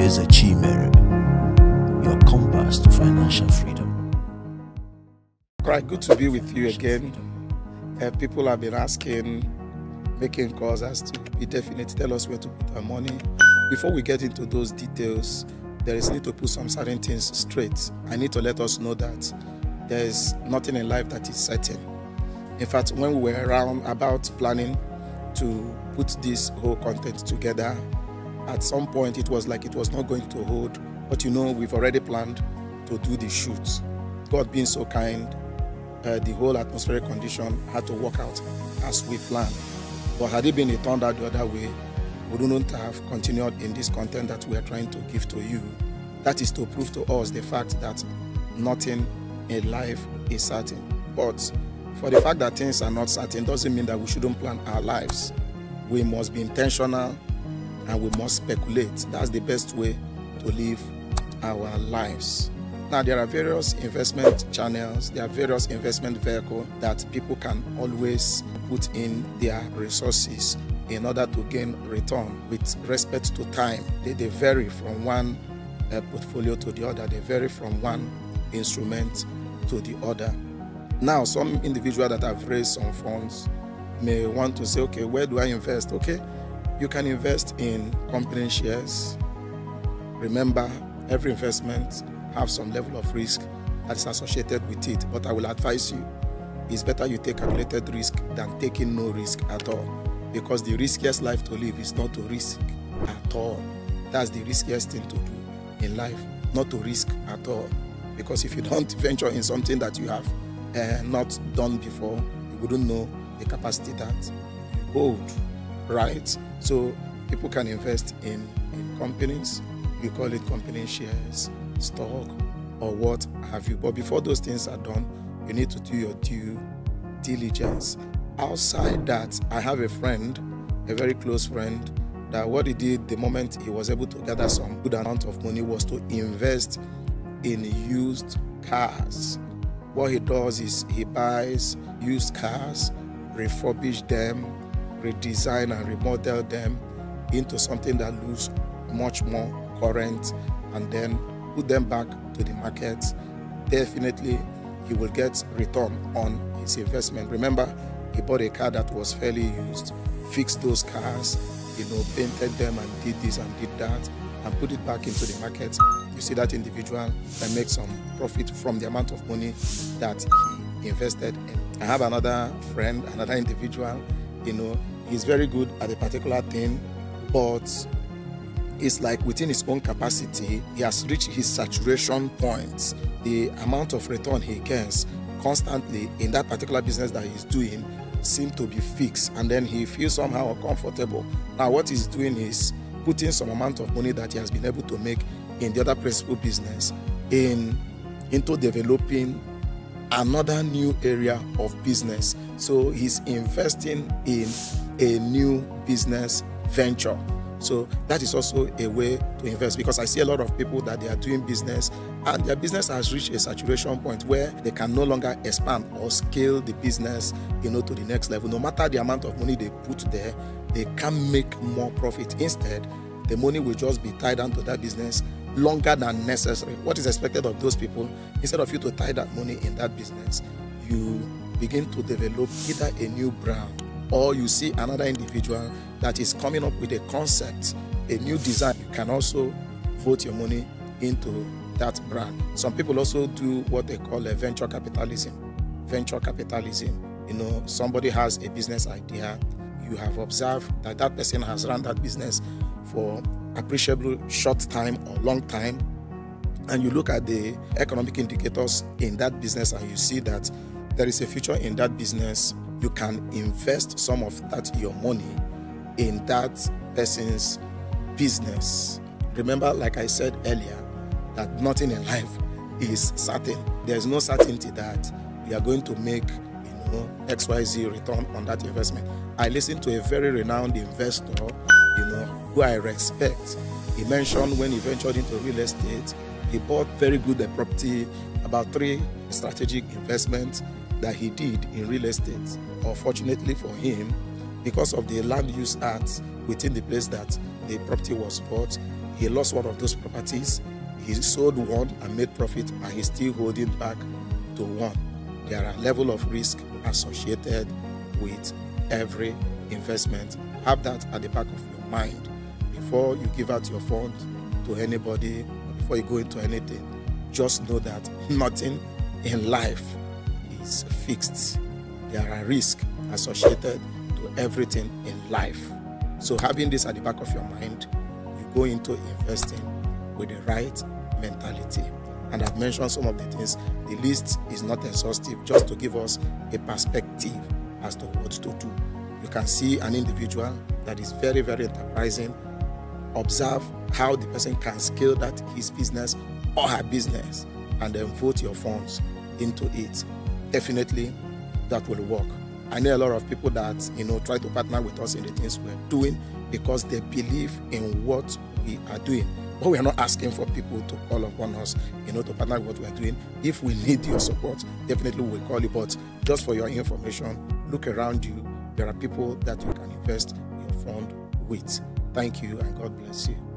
Ezechimere, your compass to financial freedom. Quite good to be with you again. People have been asking, making calls as to be definite, tell us where to put our money. Before we get into those details, there is need to put some certain things straight. I need to let us know that there is nothing in life that is certain. In fact, when we were around about planning to put this whole content together, at some point it was like it was not going to hold, but you know, we've already planned to do the shoot. God being so kind, the whole atmospheric condition had to work out as we planned. But had it been turned out the other way, we wouldn't have continued in this content that we are trying to give to you. That is to prove to us the fact that nothing in life is certain. But for the fact that things are not certain doesn't mean that we shouldn't plan our lives. We must be intentional and we must speculate. That's the best way to live our lives. Now, there are various investment channels, there are various investment vehicles that people can always put in their resources in order to gain return with respect to time. They vary from one portfolio to the other. They vary from one instrument to the other. Now, some individuals that have raised some funds may want to say, okay, where do I invest? Okay, you can invest in company shares. Remember, every investment has some level of risk that is associated with it, but I will advise you, it's better you take calculated risk than taking no risk at all, because the riskiest life to live is not to risk at all. That's the riskiest thing to do in life, not to risk at all, because if you don't venture in something that you have not done before, you wouldn't know the capacity that you hold, right? So people can invest in companies. We call it company shares, stock, or what have you. But before those things are done, you need to do your due diligence. Outside that, I have a friend, a very close friend, that what he did the moment he was able to gather some good amount of money was to invest in used cars. What he does is he buys used cars, refurbish them, redesign and remodel them into something that looks much more current, and then put them back to the market. Definitely he will get return on his investment. Remember, he bought a car that was fairly used, fixed those cars, painted them and did this and did that, and put it back into the market. You see that individual can make some profit from the amount of money that he invested in. I have another friend, another individual, he's very good at a particular thing, but it's like within his own capacity, he has reached his saturation point. The amount of return he gets constantly in that particular business that he's doing seems to be fixed, and then he feels somehow uncomfortable. Now what he's doing is putting some amount of money that he has been able to make in the other principal business into developing another new area of business. So he's investing in a new business venture. So that is also a way to invest, because I see a lot of people that they are doing business and their business has reached a saturation point where they can no longer expand or scale the business, to the next level. No matter the amount of money they put there, they can make more profit. Instead, the money will just be tied down to that business longer than necessary. What is expected of those people, instead of you to tie that money in that business, you begin to develop either a new brand, or you see another individual that is coming up with a concept, a new design. You can also vote your money into that brand. Some people also do what they call a venture capitalism. Venture capitalism, somebody has a business idea. You have observed that that person has run that business for appreciable short time or long time, and you look at the economic indicators in that business and you see that there is a future in that business. You can invest some of that your money in that person's business. Remember, like I said earlier, that nothing in life is certain. There's no certainty that you are going to make XYZ return on that investment. I listened to a very renowned investor, who I respect. He mentioned when he ventured into real estate, he bought very good property, about 3 strategic investments that he did in real estate. Unfortunately for him, because of the land use act within the place that the property was bought, he lost one of those properties, he sold one and made profit, and he's still holding back to one. There are level of risk associated with every investment. Have that at the back of your mind before you give out your funds to anybody, before you go into anything. Just know that nothing in life is fixed. There are risks associated to everything in life. So having this at the back of your mind, you go into investing with the right mentality. And I've mentioned some of the things. The list is not exhaustive, just to give us a perspective as to what to do. You can see an individual that is very, very enterprising. Observe how the person can scale that his business or her business, and then vote your funds into it. Definitely that will work. I know a lot of people that try to partner with us in the things we're doing because they believe in what we are doing. But we are not asking for people to call upon us, to partner with what we are doing. If we need your support, definitely we'll call you. But just for your information, look around you. There are people that you can invest your fund with. Thank you, and God bless you.